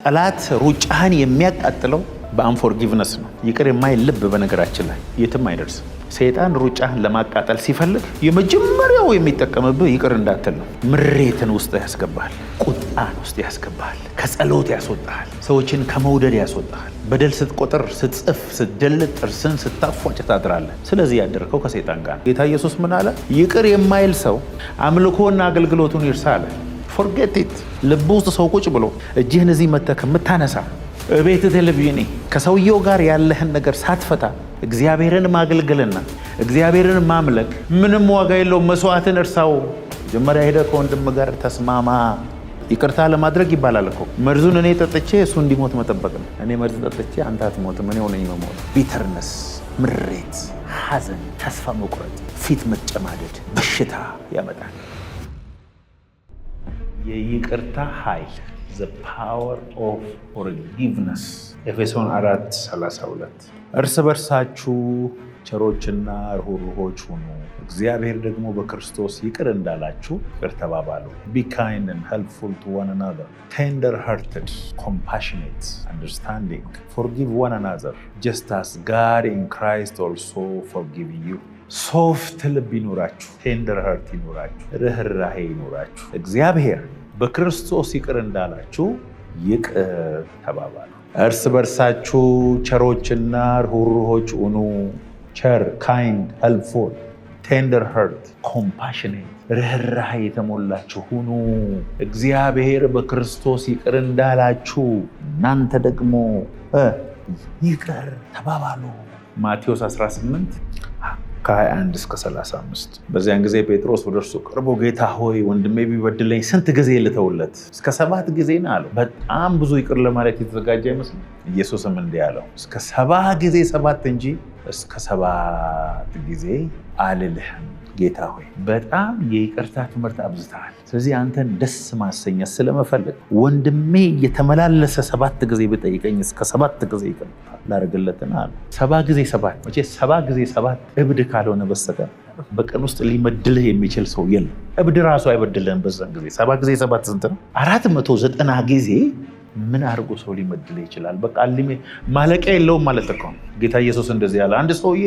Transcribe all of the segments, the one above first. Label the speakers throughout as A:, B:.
A: ጠላት ሩጫህን የሚያቃጥለው በአንፎርጊቭነስ ነው። ይቅር የማይል ልብ በነገራችን ላይ የትም አይደርስም። ሰይጣን ሩጫህን ለማቃጠል ሲፈልግ የመጀመሪያው የሚጠቀምብህ ይቅር እንዳትል ነው። ምሬትን ውስጥ ያስገባል፣ ቁጣን ውስጥ ያስገባል፣ ከጸሎት ያስወጣል፣ ሰዎችን ከመውደድ ያስወጣል። በደል ስትቆጥር፣ ስትጽፍ፣ ስትደልጥ፣ ጥርስን ስታፏጭ ታድራለህ። ስለዚህ ያደርከው ከሰይጣን ጋር። ጌታ ኢየሱስ ምን አለ? ይቅር የማይል ሰው አምልኮና አገልግሎቱን ይርሳ አለ። ፎርጌት ኢት። ልብ ውስጥ ሰው ቁጭ ብሎ እጅህን እዚህ መተህ ከምታነሳ ቤት ቴሌቪዥን ከሰውየው ጋር ያለህን ነገር ሳትፈታ እግዚአብሔርን ማገልገልና እግዚአብሔርን ማምለክ ምንም ዋጋ የለውም። መስዋዕትን እርሳው። መጀመሪያ ሄደህ ከወንድም ጋር ተስማማ። ይቅርታ ለማድረግ ይባላል እኮ። መርዙን እኔ ጠጥቼ እሱ እንዲሞት መጠበቅ ነው። እኔ መርዝ ጠጥቼ አንተ አትሞትም፣ እኔ ሆነኝ መሞት። ቢተርነስ፣ ምሬት፣ ሐዘን፣ ተስፋ መቁረጥ፣ ፊት መጨማደድ በሽታ ያመጣል። የይቅርታ ኃይል the power of forgiveness ኤፌሶን 4:32 እርስ በርሳችሁ ቸሮችና ርኅሩኆች ሁኑ፣ እግዚአብሔር ደግሞ በክርስቶስ ይቅር እንዳላችሁ ይቅር ተባባሉ። be kind and helpful to one another, tender hearted, compassionate, understanding, forgive one another just as God in Christ also forgive you. ሶፍት ልብ ይኑራችሁ፣ ቴንደር ሀርት ይኑራችሁ፣ ርኅራኄ ይኑራችሁ። እግዚአብሔር በክርስቶስ ይቅር እንዳላችሁ ይቅር ተባባሉ። እርስ በርሳችሁ ቸሮችና ርኅሩኆች ሁኑ። ቸር፣ ካይንድ፣ ሄልፕፉል፣ ቴንደር ሀርት፣ ኮምፓሽኔት፣ ርኅራኄ የተሞላችሁ ሁኑ። እግዚአብሔር በክርስቶስ ይቅር እንዳላችሁ እናንተ ደግሞ ይቅር ተባባሉ። ማቴዎስ 18 ከ21 እስከ 35 በዚያን ጊዜ ጴጥሮስ ወደ እርሱ ቀርቦ ጌታ ሆይ ወንድሜ ቢበድለኝ ስንት ጊዜ ልተውለት? እስከ 7 ጊዜ ነው አለው። በጣም ብዙ ይቅር ለማለት የተዘጋጀ አይመስልም። ኢየሱስም እንዲህ አለው እስከ 70 ጊዜ 7 እንጂ እስከ 7 ጊዜ አልልህም። ጌታ ሆይ በጣም የይቅርታ ትምህርት አብዝተሃል። ስለዚህ አንተን ደስ ማሰኘት ስለመፈለግ ወንድሜ እየተመላለሰ 7 ጊዜ ብጠይቀኝ እስከ 7 ጊዜ ይቅር ላደርግለትና አለ። 70 ጊዜ 7 መቼ 70 ጊዜ 7 እብድ ካልሆነ በስተቀር በቀን ውስጥ ሊመድልህ የሚችል ሰው የለም። እብድ ራሱ አይበድልህም። በዛን ጊዜ 70 ጊዜ 7 ስንት ነው? 490 ጊዜ ምን አድርጎ ሰው ሊመድልህ ይችላል? በቃ ማለቂያ የለውም ማለት እኮ። ጌታ ኢየሱስ እንደዚህ ያለ አንድ ሰውዬ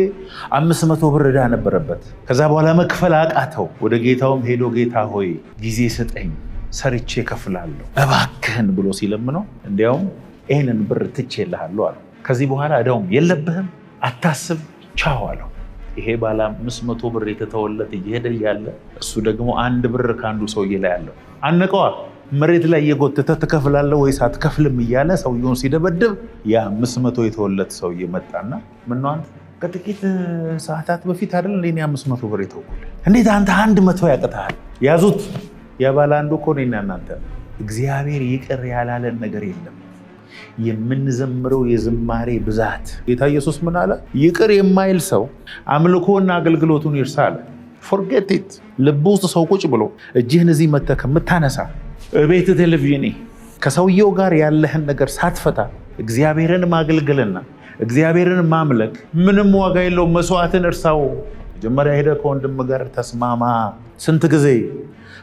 A: 500 ብር ዕዳ ነበረበት። ከዛ በኋላ መክፈል አቃተው። ወደ ጌታውም ሄዶ ጌታ ሆይ ጊዜ ስጠኝ ሰርቼ እከፍላለሁ እባክህን ብሎ ሲለምነው እንዲያውም ይህንን ብር ትቼልሃለሁ አለው። ከዚህ በኋላ ዕዳውም የለብህም አታስብ ቻው አለው። ይሄ ባለ 500 ብር የተተወለት እየሄደ እያለ እሱ ደግሞ 1 ብር ከአንዱ ሰውዬ ላይ አለው። አነቀዋ። መሬት ላይ የጎተተ ትከፍላለህ ወይስ አትከፍልም እያለ ሰውየውን ሲደበድብ ያ 500 የተወለት ሰውዬ መጣና ምነው አንተ ከጥቂት ሰዓታት በፊት አይደል እንዴ 500 ብር የተውኩልህ? እንዴት አንተ 100 ያቅትሃል? ያዙት። ያ ባለ አንዱ እኮ እኔና እናንተ። እግዚአብሔር ይቅር ያላለን ነገር የለም። የምንዘምረው የዝማሬ ብዛት። ጌታ ኢየሱስ ምን አለ? ይቅር የማይል ሰው አምልኮና አገልግሎቱን ይርሳ አለ። ፎርጌት ኢት። ልብ ውስጥ ሰው ቁጭ ብሎ እጅህን እዚህ መተህ ከምታነሳ ቤት ቴሌቪዥን ከሰውየው ጋር ያለህን ነገር ሳትፈታ እግዚአብሔርን ማገልገልና እግዚአብሔርን ማምለክ ምንም ዋጋ የለውም። መስዋዕትን እርሳው። መጀመሪያ ሄደህ ከወንድም ጋር ተስማማ። ስንት ጊዜ?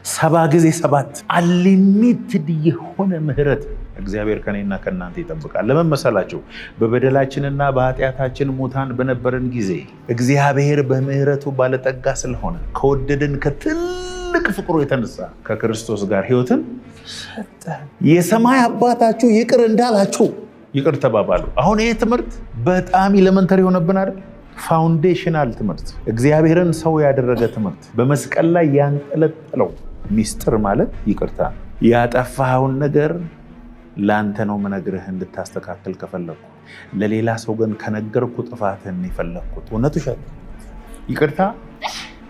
A: 70 ጊዜ 7። አንሊሚትድ የሆነ ምህረት እግዚአብሔር ከኔና ከእናንተ ይጠብቃል። ለምን መሰላችሁ? በበደላችንና በኃጢአታችን ሙታን በነበረን ጊዜ እግዚአብሔር በምህረቱ ባለጠጋ ስለሆነ ከወደደን ከትልቅ ፍቅሩ የተነሳ ከክርስቶስ ጋር ሕይወትን ሰጠ። የሰማይ አባታችሁ ይቅር እንዳላችሁ ይቅር ተባባሉ። አሁን ይሄ ትምህርት በጣም ኤሌመንተሪ የሆነብን አይደል? ፋውንዴሽናል ትምህርት፣ እግዚአብሔርን ሰው ያደረገ ትምህርት፣ በመስቀል ላይ ያንጠለጠለው ሚስጥር ማለት ይቅርታ። ያጠፋኸውን ነገር ለአንተ ነው መነግርህ እንድታስተካከል ከፈለግኩ። ለሌላ ሰው ግን ከነገርኩ ጥፋትህን የፈለግኩት። እውነቱ ሸጥ ይቅርታ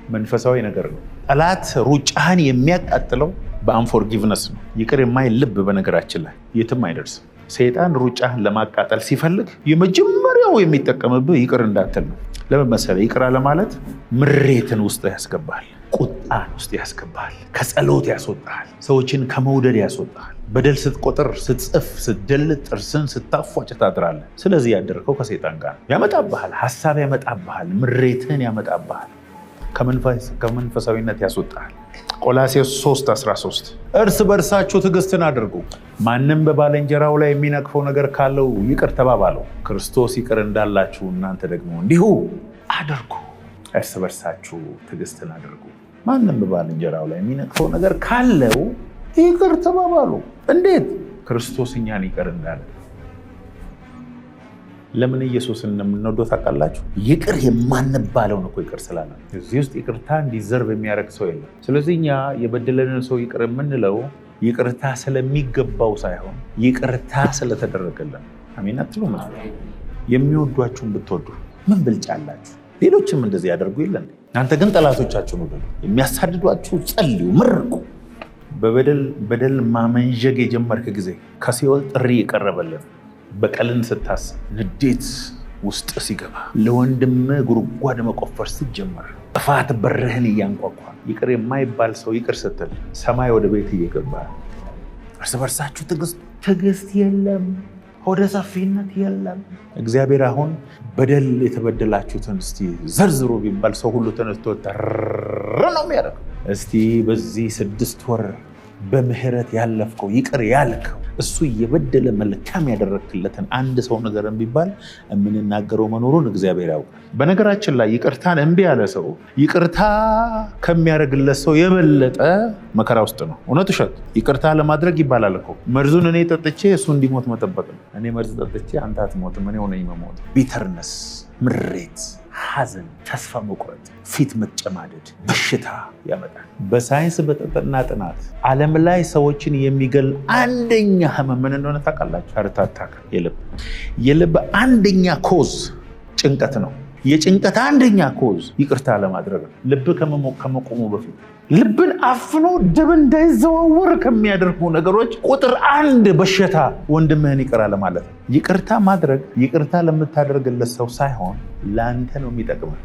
A: መንፈሳዊ ነገር ነው። ጠላት ሩጫህን የሚያቃጥለው በአንፎርጊቭነስ ነው። ይቅር የማይል ልብ በነገራችን ላይ የትም አይደርስም። ሰይጣን ሩጫህን ለማቃጠል ሲፈልግ የመጀመሪያው የሚጠቀምብህ ይቅር እንዳትል ነው። ለምን መሰለህ? ይቅር አለማለት ምሬትን ውስጥ ያስገባል፣ ቁጣን ውስጥ ያስገባል፣ ከጸሎት ያስወጣል፣ ሰዎችን ከመውደድ ያስወጣል። በደል ስትቆጥር፣ ስትጽፍ፣ ስትደልጥ፣ ጥርስን ስታፏጭ ታድራለህ። ስለዚህ ያደረከው ከሰይጣን ጋር ያመጣብሃል። ሀሳብ ያመጣብሃል፣ ምሬትን ያመጣብሃል። ከመንፈሳዊነት ያስወጣል። ቆላስይስ 3:13 እርስ በርሳችሁ ትዕግስትን አድርጉ፣ ማንም በባልንጀራው ላይ የሚነቅፈው ነገር ካለው ይቅር ተባባሉ፣ ክርስቶስ ይቅር እንዳላችሁ እናንተ ደግሞ እንዲሁ አድርጉ። እርስ በርሳችሁ ትዕግስትን አድርጉ፣ ማንም በባልንጀራው ላይ የሚነቅፈው ነገር ካለው ይቅር ተባባሉ። እንዴት? ክርስቶስ እኛን ይቅር እንዳለ። ለምን ኢየሱስን እንደምንወደው ታውቃላችሁ? ይቅር የማንባለውን እኮ ይቅር ስላለ። እዚህ ውስጥ ይቅርታ እንዲዘርብ የሚያደርግ ሰው የለም። ስለዚህ እኛ የበደለንን ሰው ይቅር የምንለው ይቅርታ ስለሚገባው ሳይሆን ይቅርታ ስለተደረገልን። አሜን አትሉ? የሚወዷችሁን ብትወዱ ምን ብልጫ አላችሁ? ሌሎችም እንደዚህ ያደርጉ የለን? እናንተ ግን ጠላቶቻችሁን ውደዱ፣ የሚያሳድዷችሁ ጸልዩ፣ መርቁ። በበደል ማመንዠግ የጀመርክ ጊዜ ከሲኦል ጥሪ የቀረበልን በቀልን ስታስብ፣ ንዴት ውስጥ ሲገባ፣ ለወንድም ጉድጓድ መቆፈር ስትጀምር፣ ጥፋት በርህን እያንኳኳ ይቅር የማይባል ሰው ይቅር ስትል ሰማይ ወደ ቤት እየገባ፣ እርስ በርሳችሁ ትዕግስት የለም፣ ሆደ ሰፊነት የለም። እግዚአብሔር አሁን በደል የተበደላችሁትን እስቲ ዘርዝሩ ቢባል ሰው ሁሉ ተነስቶ ተር ነው የሚያደርገው። እስቲ በዚህ 6 ወር በምህረት ያለፍከው ይቅር ያልከው እሱ እየበደለ መልካም ያደረክለትን አንድ ሰው ነገርን ቢባል የምንናገረው መኖሩን እግዚአብሔር ያውቃል። በነገራችን ላይ ይቅርታን እምቢ ያለ ሰው ይቅርታ ከሚያደርግለት ሰው የበለጠ መከራ ውስጥ ነው። እውነት ውሸት? ይቅርታ ለማድረግ ይባላል እኮ መርዙን እኔ ጠጥቼ እሱ እንዲሞት መጠበቅ ነው። እኔ መርዝ ጠጥቼ አንተ አትሞትም፣ እኔ ሆነኝ መሞት። ቢተርነስ፣ ምሬት፣ ሐዘን፣ ተስፋ መቁረጥ፣ ፊት መጨማደድ፣ በሽታ ያመጣል። በሳይንስ በተጠና ጥናት ዓለም ላይ ሰዎችን የሚገል አንደኛ ህመም ምን እንደሆነ ታውቃላችሁ? ሃርት አታክ። የልብ አንደኛ ኮዝ ጭንቀት ነው። የጭንቀት አንደኛ ኮዝ ይቅርታ ለማድረግ ነው። ልብ ከመቆሙ በፊት ልብን አፍኖ ደም እንዳይዘዋወር ከሚያደርጉ ነገሮች ቁጥር 1 በሽታ ወንድምህን ይቅር አለ ማለት ነው። ይቅርታ ማድረግ ይቅርታ ለምታደርግለት ሰው ሳይሆን ለአንተ ነው የሚጠቅመው።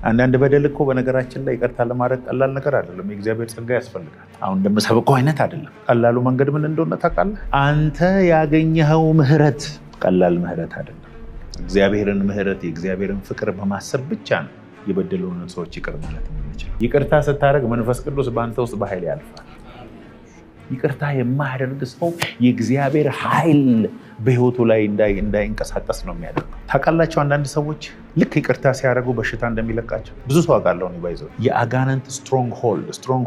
A: አንዳንድ በደል እኮ በነገራችን ላይ ይቅርታ ለማድረግ ቀላል ነገር አይደለም። የእግዚአብሔር ጸጋ ያስፈልጋል። አሁን እንደምሰብከው አይነት አይደለም። ቀላሉ መንገድ ምን እንደሆነ ታውቃለህ? አንተ ያገኘኸው ምህረት ቀላል ምህረት አይደለም። እግዚአብሔርን ምህረት፣ የእግዚአብሔርን ፍቅር በማሰብ ብቻ ነው የበደሉን ሰዎች ይቅር ማለት የምንችል። ይቅርታ ስታደርግ መንፈስ ቅዱስ በአንተ ውስጥ በኃይል ያልፋል። ይቅርታ የማያደርግ ሰው የእግዚአብሔር ኃይል በህይወቱ ላይ እንዳይንቀሳቀስ ነው የሚያደርገው። ታውቃላችሁ፣ አንዳንድ ሰዎች ልክ ይቅርታ ሲያደርጉ በሽታ እንደሚለቃቸው ብዙ ሰው አውቃለሁ። ባይዘው የአጋንንት ስትሮንግ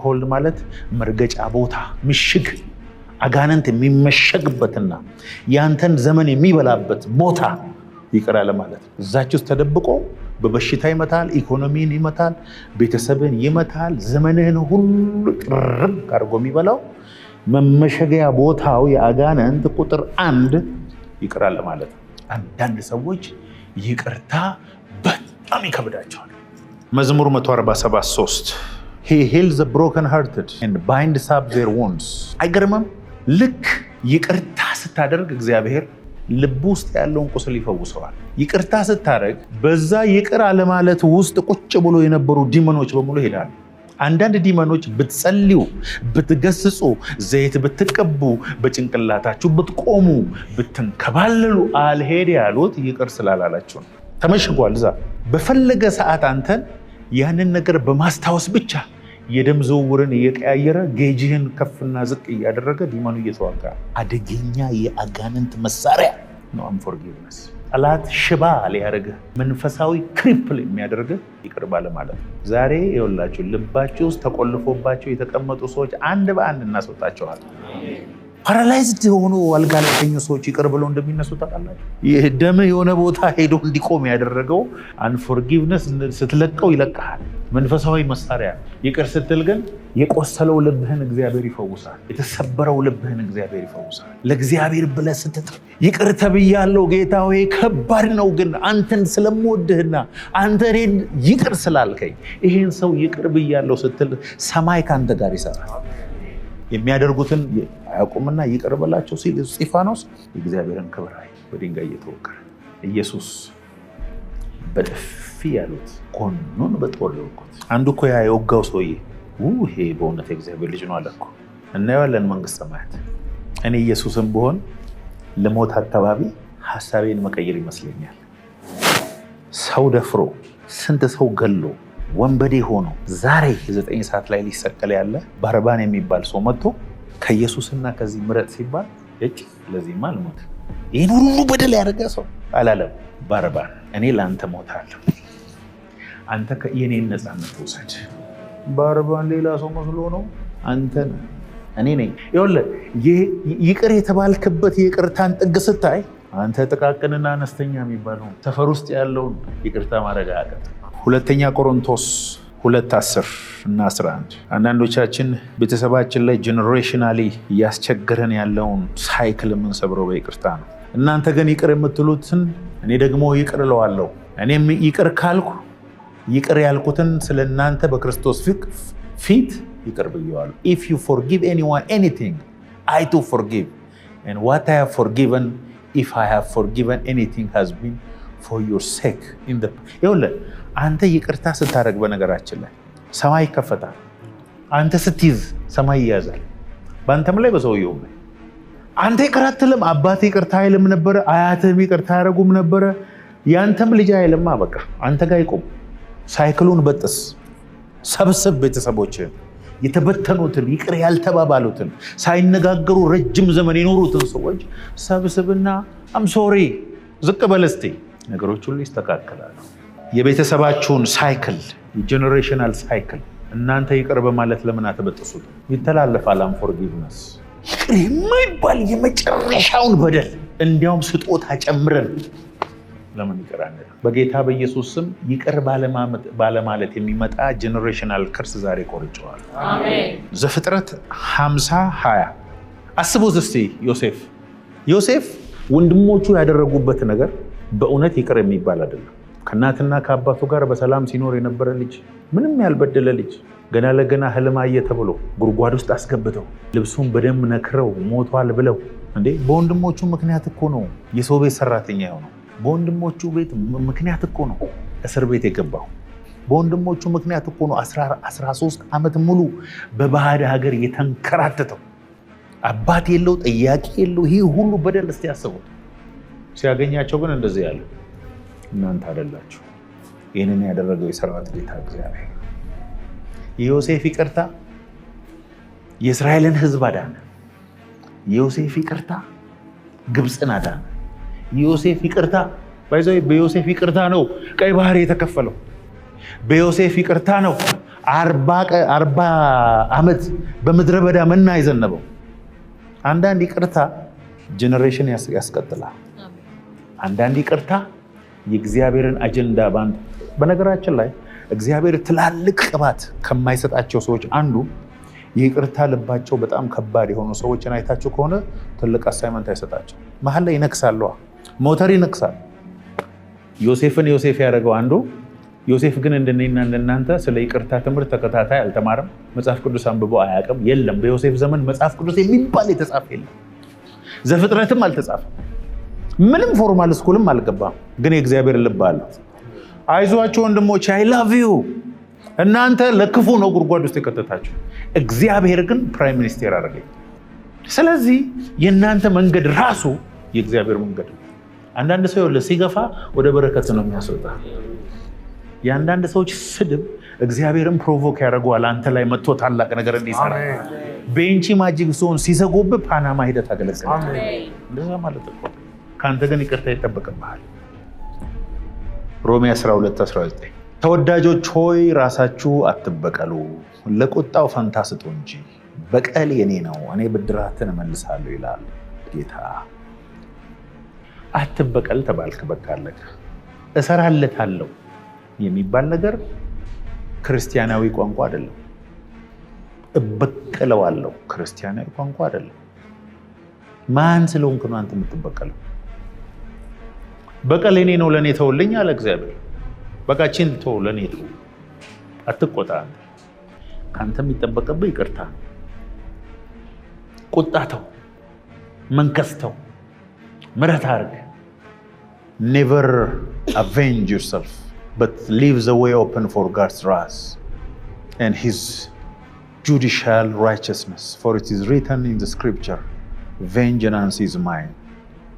A: ሆልድ ማለት መርገጫ ቦታ፣ ምሽግ፣ አጋንንት የሚመሸግበትና ያንተን ዘመን የሚበላበት ቦታ ይቅር አለ ማለት ነው። እዛች ውስጥ ተደብቆ በበሽታ ይመታል፣ ኢኮኖሚን ይመታል፣ ቤተሰብን ይመታል፣ ዘመንህን ሁሉ ጥርግ አድርጎ የሚበላው መመሸጊያ ቦታው የአጋንንት ቁጥር 1 ይቅር አለ ማለት ነው። አንዳንድ ሰዎች ይቅርታ በጣም ይከብዳቸዋል። መዝሙር 147:3 He heals the broken hearted and binds up their wounds። አይገርምም? ልክ ይቅርታ ስታደርግ እግዚአብሔር ልብ ውስጥ ያለውን ቁስል ይፈውሰዋል። ይቅርታ ስታደርግ በዛ ይቅር አለማለት ውስጥ ቁጭ ብሎ የነበሩ ዲመኖች በሙሉ ይሄዳሉ። አንዳንድ ዲመኖች ብትጸልዩ፣ ብትገስጹ፣ ዘይት ብትቀቡ፣ በጭንቅላታችሁ ብትቆሙ፣ ብትንከባለሉ አልሄድ ያሉት ይቅር ስላላላችሁ ነው። ተመሽጓል እዛ። በፈለገ ሰዓት አንተን ያንን ነገር በማስታወስ ብቻ የደም ዝውውርን እየቀያየረ ጌጅህን ከፍና ዝቅ እያደረገ ዲመኑ እየተዋጋ አደገኛ የአጋንንት መሳሪያ ነው አንፎርጊቭነስ። ጠላት ሽባ ሊያደርግህ፣ መንፈሳዊ ክሪፕል የሚያደርግህ ይቅር ባለ ማለት ነው። ዛሬ ይኸውላችሁ ልባችሁ ውስጥ ተቆልፎባቸው የተቀመጡ ሰዎች አንድ በአንድ እናስወጣቸዋል። ፓራላይዝድ የሆኑ አልጋ ላይ የተኙ ሰዎች ይቅር ብለው እንደሚነሱ ታውቃላችሁ። ይህ ደም የሆነ ቦታ ሄዶ እንዲቆም ያደረገው አንፎርጊቭነስ ስትለቀው ይለቀሃል። መንፈሳዊ መሳሪያ። ይቅር ስትል ግን የቆሰለው ልብህን እግዚአብሔር ይፈውሳል። የተሰበረው ልብህን እግዚአብሔር ይፈውሳል። ለእግዚአብሔር ብለህ ስትጥር ይቅር ተብያለሁ ጌታ ሆይ ከባድ ነው፣ ግን አንተን ስለምወድህና አንተ እኔን ይቅር ስላልከኝ ይሄን ሰው ይቅር ብያለሁ ስትል ሰማይ ከአንተ ጋር ይሰራል። የሚያደርጉትን አያውቁምና ይቅር በላቸው ሲል እስጢፋኖስ የእግዚአብሔርን ክብር በድንጋይ እየተወገረ ኢየሱስ በጥፊ ያሉት ጎኑን በጦር የወጉት። አንዱ እኮ ያ የወጋው ሰውዬ ይሄ በእውነት የእግዚአብሔር ልጅ ነው አለ እኮ። እናየዋለን መንግስት ሰማያት። እኔ ኢየሱስም ብሆን ለሞት አካባቢ ሀሳቤን መቀየር ይመስለኛል። ሰው ደፍሮ ስንት ሰው ገሎ ወንበዴ ሆኖ ዛሬ 9 ሰዓት ላይ ሊሰቀል ያለ ባርባን የሚባል ሰው መጥቶ ከኢየሱስና ከዚህ ምረጥ ሲባል ለዚህማ አልሞት ይህን ሁሉ በደል ያደረገ ሰው አላለም። ባርባን እኔ ለአንተ ሞታለሁ፣ አንተ የኔን ነፃነት ውሰድ። ባርባን ሌላ ሰው መስሎ ነው። አንተ እኔ ነኝ። ይኸውልህ ይቅር የተባልክበት የይቅርታን ጥግ ስታይ አንተ ጥቃቅንና አነስተኛ የሚባለው ሰፈር ውስጥ ያለውን ይቅርታ ማድረግ አያውቅም። 2ኛ ቆሮንቶስ 2:10 እና 11 አንዳንዶቻችን ቤተሰባችን ላይ ጀነሬሽናሊ እያስቸገረን ያለውን ሳይክል የምንሰብረው በይቅርታ ነው። እናንተ ግን ይቅር የምትሉትን እኔ ደግሞ ይቅር እለዋለሁ። እኔም ይቅር ካልኩ ይቅር ያልኩትን ስለ እናንተ በክርስቶስ ፊት ይቅር ብየዋለሁ። If you forgive anyone anything, I too forgive. And what I have forgiven, if I have forgiven anything, has been for your sake. ይኸውልህ አንተ ይቅርታ ስታደርግ በነገራችን ላይ ሰማይ ይከፈታል። አንተ ስትይዝ ሰማይ ይያዛል፣ በአንተም ላይ በሰውየውም ላይ። አንተ ይቅር አትልም፣ አባትህ ይቅርታ አይልም ነበረ፣ አያትህም ይቅርታ አያደርጉም ነበረ፣ ያንተም ልጅ አይልማ። በቃ አንተ ጋር ይቆም። ሳይክሉን በጥስ፣ ሰብስብ ቤተሰቦችህን፣ የተበተኑትን ይቅር ያልተባባሉትን ሳይነጋገሩ ረጅም ዘመን የኖሩትን ሰዎች ሰብስብና አምሶሪ ዝቅ በል እስቲ፣ ነገሮች ሁሉ ይስተካከላሉ። የቤተሰባችሁን ሳይክል የጀኔሬሽናል ሳይክል እናንተ ይቅር በማለት ለምን አትበጥሱት? ይተላለፋል። አንፎርጊቭነስ ይቅር የማይባል የመጨረሻውን በደል እንዲያውም ስጦታ ጨምረን ለምን ይቅር አንል? በጌታ በኢየሱስ ስም ይቅር ባለማለት የሚመጣ ጀኔሬሽናል ከርስ ዛሬ ቆርጬዋለሁ። አሜን። ዘፍጥረት 50:20 አስቡት እስቲ። ዮሴፍ ወንድሞቹ ያደረጉበት ነገር በእውነት ይቅር የሚባል አይደለም። ከእናትና ከአባቱ ጋር በሰላም ሲኖር የነበረ ልጅ፣ ምንም ያልበደለ ልጅ፣ ገና ለገና ህልም አየ ተብሎ ጉድጓድ ውስጥ አስገብተው ልብሱን በደም ነክረው ሞቷል ብለው እንዴ! በወንድሞቹ ምክንያት እኮ ነው የሰው ቤት ሰራተኛ የሆነው። በወንድሞቹ ቤት ምክንያት እኮ ነው እስር ቤት የገባው። በወንድሞቹ ምክንያት እኮ ነው 13 ዓመት ሙሉ በባዕድ ሀገር የተንከራተተው። አባት የለው፣ ጠያቂ የለው። ይህ ሁሉ በደል እስቲ ያስቡት። ሲያገኛቸው ግን እንደዚህ ያለ እናንተ አይደላችሁ። ይህንን ያደረገው የሰራዊት ጌታ እግዚአብሔር። የዮሴፍ ይቅርታ የእስራኤልን ሕዝብ አዳነ። የዮሴፍ ይቅርታ ግብፅን አዳነ። የዮሴፍ ይቅርታ በዮሴፍ ይቅርታ ነው ቀይ ባህር የተከፈለው። በዮሴፍ ይቅርታ ነው 40 ዓመት በምድረ በዳ መና የዘነበው። አንዳንድ ይቅርታ ጄኔሬሽን ያስቀጥላል። አንዳንድ ይቅርታ የእግዚአብሔርን አጀንዳ በነገራችን ላይ እግዚአብሔር ትላልቅ ቅባት ከማይሰጣቸው ሰዎች አንዱ የይቅርታ ልባቸው በጣም ከባድ የሆኑ ሰዎችን አይታቸው ከሆነ ትልቅ አሳይመንት አይሰጣቸው። መሀል ላይ ይነክሳሉ፣ ሞተር ይነክሳል። ዮሴፍን ዮሴፍ ያደረገው አንዱ ዮሴፍ ግን እንደኔና እንደናንተ ስለ ይቅርታ ትምህርት ተከታታይ አልተማረም። መጽሐፍ ቅዱስ አንብቦ አያውቅም። የለም በዮሴፍ ዘመን መጽሐፍ ቅዱስ የሚባል የተጻፈ የለም። ዘፍጥረትም አልተጻፈም። ምንም ፎርማል ስኩልም አልገባም። ግን የእግዚአብሔር ልብ አለው። አይዟችሁ ወንድሞች፣ አይ ላቭ ዩ። እናንተ ለክፉ ነው ጉድጓድ ውስጥ የከተታችሁ፣ እግዚአብሔር ግን ፕራይም ሚኒስቴር አደረገኝ። ስለዚህ የእናንተ መንገድ ራሱ የእግዚአብሔር መንገድ ነው። አንዳንድ ሰው ሲገፋ ወደ በረከት ነው የሚያስወጣ። የአንዳንድ ሰዎች ስድብ እግዚአብሔርን ፕሮቮክ ያደርገዋል አንተ ላይ መጥቶ ታላቅ ነገር እንዲሰራ። ቤንቺ ማጂክ ዞን ሲዘጉብህ ፓናማ ሂደት አገለግል። እንደዛ ማለት እኮ ከአንተ ግን ይቅርታ ይጠበቅብሃል። ሮሜ 12:19 ተወዳጆች ሆይ ራሳችሁ አትበቀሉ፣ ለቁጣው ፈንታ ስጡ እንጂ በቀል የኔ ነው፣ እኔ ብድራትን እመልሳለሁ ይላል ጌታ። አትበቀል ተባልክ፣ በቃ አለቀ። እሰራለታለሁ የሚባል ነገር ክርስቲያናዊ ቋንቋ አይደለም። እበቀለዋለሁ ክርስቲያናዊ ቋንቋ አይደለም። ማን ስለሆንክ ነው አንተ የምትበቀለው? በቀል የኔ ነው ለኔ ተውልኝ አለ እግዚአብሔር። በቃችን ተው፣ ለኔ ተው፣ አትቆጣ። ካንተ የሚጠበቅብህ ይቅርታ፣ ቁጣ ተው፣ መንከስ ተው፣ ምሕረት አድርግ። never avenge yourself but leave the way open for God's wrath and his judicial righteousness, for it is written in the scripture, vengeance is mine,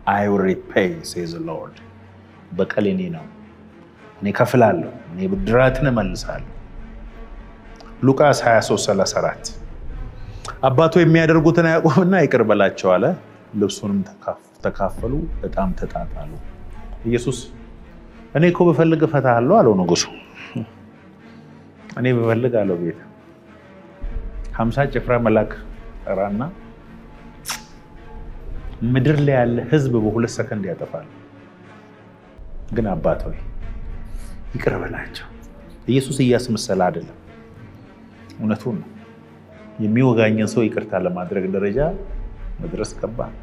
A: I will repay, says the Lord. በቀል የኔ ነው፣ እኔ ከፍላለሁ፣ እኔ ብድራትን እመልሳለሁ። ሉቃስ 23:34 አባቱ የሚያደርጉትን አያውቁምና ይቅር በላቸው አለ። ልብሱንም ተካፈሉ፣ ዕጣም ተጣጣሉ። ኢየሱስ እኔ እኮ ብፈልግ እፈታሃለሁ አለው ንጉሱ። እኔ ብፈልግ አለው ቤት 50 ጭፍራ መላክ ጠራና ምድር ላይ ያለ ህዝብ በ2 ሰከንድ ያጠፋል። ግን አባት ሆይ ይቅር በላቸው። ኢየሱስ እያስመሰለ አይደለም፣ እውነቱን ነው። የሚወጋኝን ሰው ይቅርታ ለማድረግ ደረጃ መድረስ ከባድ።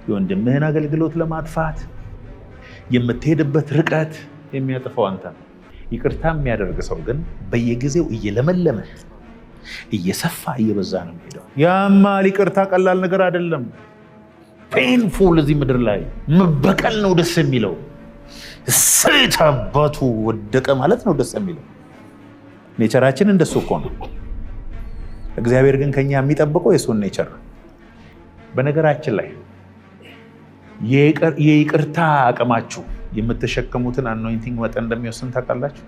A: የወንድምህን አገልግሎት ለማጥፋት የምትሄድበት ርቀት የሚያጠፋው አንተ ነው። ይቅርታ የሚያደርግ ሰው ግን በየጊዜው እየለመለመ እየሰፋ እየበዛ ነው የሚሄደው። ያማል። ይቅርታ ቀላል ነገር አይደለም። ፔንፉል። እዚህ ምድር ላይ መበቀል ነው ደስ የሚለው። ሴት አባቱ ወደቀ ማለት ነው ደስ የሚለው። ኔቸራችን እንደሱ እኮ ነው። እግዚአብሔር ግን ከኛ የሚጠብቀው የሱን ኔቸር። በነገራችን ላይ የይቅርታ አቅማችሁ የምትሸከሙትን አኖይንቲንግ መጠን እንደሚወስን ታውቃላችሁ።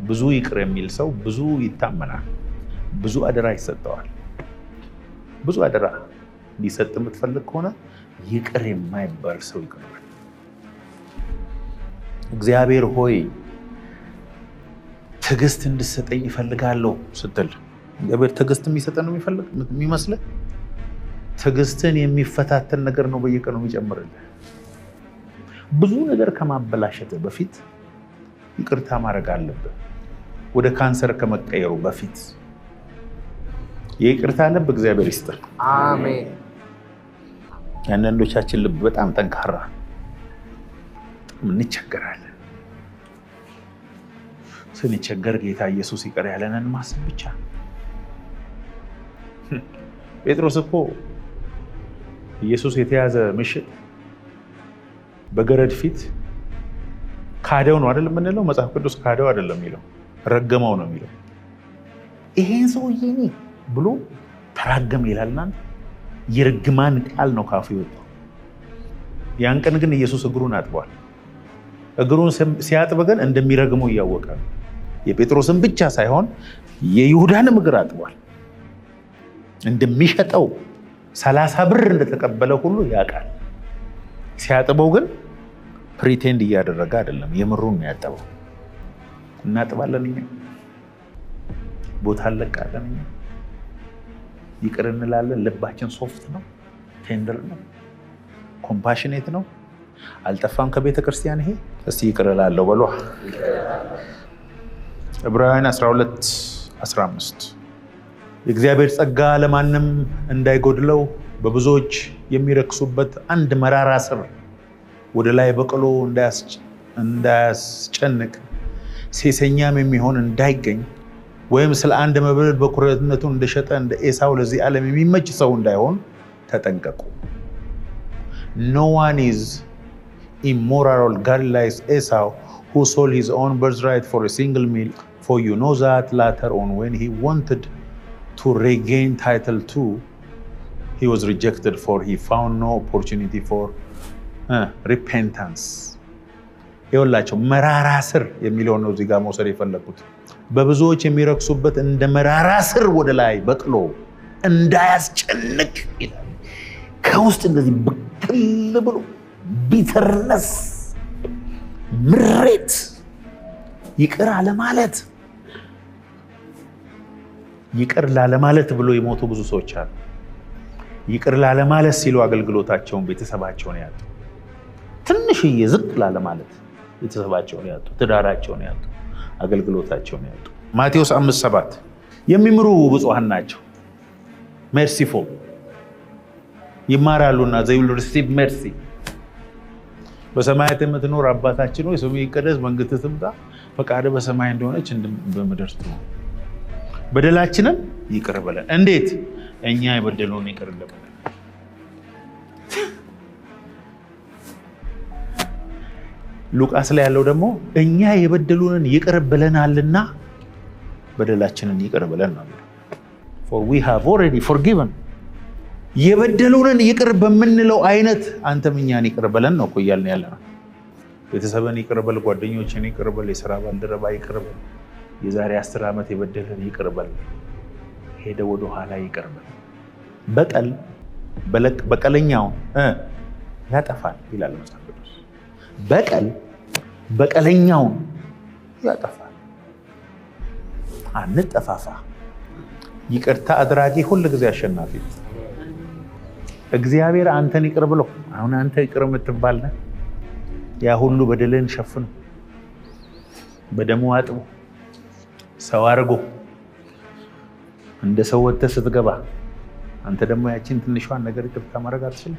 A: ብዙ ይቅር የሚል ሰው ብዙ ይታመናል፣ ብዙ አደራ ይሰጠዋል። ብዙ አደራ ሊሰጥ የምትፈልግ ከሆነ ይቅር የማይባል ሰው ይቅርባል። እግዚአብሔር ሆይ ትዕግስት እንድሰጠኝ ይፈልጋለሁ ስትል እግዚአብሔር ትዕግስት የሚሰጠን ነው የሚመስልህ? ትዕግስትን የሚፈታተን ነገር ነው በየቀኑ የሚጨምርልህ። ብዙ ነገር ከማበላሸት በፊት ይቅርታ ማድረግ አለብህ። ወደ ካንሰር ከመቀየሩ በፊት የይቅርታ ልብ እግዚአብሔር ይስጥር።
B: አሜን።
A: አንዳንዶቻችን ልብ በጣም ጠንካራ፣ እንቸገራለን። ስንቸገር ጌታ ኢየሱስ ይቅር ያለንን ማሰብ ብቻ። ጴጥሮስ እኮ ኢየሱስ የተያዘ ምሽት በገረድ ፊት ካደው ነው አይደለም የምንለው? መጽሐፍ ቅዱስ ካደው አይደለም የሚለው፣ ረገመው ነው የሚለው። ይሄን ሰውዬ እኔ ብሎ ተራገመ ይላልና የርግማን ቃል ነው ካፉ የወጣው። ያን ቀን ግን ኢየሱስ እግሩን አጥቧል። እግሩን ሲያጥብ ግን እንደሚረግመው እያወቀ ነው። የጴጥሮስን ብቻ ሳይሆን የይሁዳንም እግር አጥቧል። እንደሚሸጠው 30 ብር እንደተቀበለ ሁሉ ያውቃል። ሲያጥበው ግን ፕሪቴንድ እያደረገ አይደለም፣ የምሩን ነው ያጠበው። እናጥባለን እኛ፣ ቦታ እንለቃለን እኛ፣ ይቅር እንላለን። ልባችን ሶፍት ነው፣ ቴንደር ነው፣ ኮምፓሽኔት ነው። አልጠፋም ከቤተ ክርስቲያን ይሄ። እስቲ ይቅር እላለሁ በሏ። ዕብራውያን 12:15 የእግዚአብሔር ጸጋ ለማንም እንዳይጎድለው በብዙዎች የሚረክሱበት አንድ መራራ ስር ወደ ላይ በቅሎ እንዳያስጨንቅ ሴሰኛም የሚሆን እንዳይገኝ ወይም ስለ አንድ መብል በኩርነቱን እንደሸጠ እንደ ኤሳው ለዚህ ዓለም የሚመች ሰው እንዳይሆን ተጠንቀቁ። No one is immoral or godly like Esau, who sold his own birthright for a single meal. For you know that later on, when he wanted to regain title too, he was rejected, for he found no opportunity for repentance. ይኸውላቸው መራራ ስር የሚለውን ነው እዚህ ጋር መውሰድ የፈለጉት። በብዙዎች የሚረክሱበት እንደ መራራ ስር ወደ ላይ በቅሎ እንዳያስጨንቅ ይላል። ከውስጥ እንደዚህ ብቅል ብሎ ቢተርነስ፣ ምሬት፣ ይቅር አለማለት፣ ይቅር ላለማለት ብሎ የሞቱ ብዙ ሰዎች አሉ። ይቅር ላለማለት ሲሉ አገልግሎታቸውን፣ ቤተሰባቸውን ያጡ፣ ትንሽዬ ዝቅ ላለማለት ቤተሰባቸውን ያጡ፣ ትዳራቸውን ያጡ፣ አገልግሎታቸውን ያጡ። ማቴዎስ 5:7 የሚምሩ ብፁዓን ናቸው ሜርሲፉል ይማራሉና they will receive mercy። በሰማያት የምትኖር አባታችን ሆይ ስምህ ይቀደስ፣ መንግስትህ ትምጣ፣ ፈቃድህ በሰማይ እንደሆነች በምድር ትሁን። በደላችንን ይቅር በለን። እንዴት? እኛ የበደሉን ይቅር እንደምንል። ሉቃስ ላይ ያለው ደግሞ እኛ የበደሉንን ይቅር ብለናልና በደላችንን ይቅር ብለን ነው። for we have already forgiven። የበደሉንን ይቅር በምንለው አይነት አንተም እኛን ይቅር በለን ነው እኮ እያልን ያለነው። ቤተሰብን ይቅር በል፣ ጓደኞችን ይቅር በል፣ የሥራ ባልደረባ ይቅር በል፣ የዛሬ 10 ዓመት የበደለን ይቅር በል፣ ሄደ ወደ ኋላ ይቅር በል። በቀለኛውን ያጠፋል ይላል መጽሐፍ ቅዱስ። በቀለኛውን ያጠፋል። አንጠፋፋ። ይቅርታ አድራጊ ሁል ጊዜ አሸናፊ። እግዚአብሔር አንተን ይቅር ብሎ አሁን አንተ ይቅር የምትባል ነህ። ያ ሁሉ በደልን ሸፍኖ በደሙ አጥቦ ሰው አድርጎ እንደ ሰው ወጥተህ ስትገባ አንተ ደግሞ ያችን ትንሿን ነገር ይቅርታ ማድረግ አትችልም።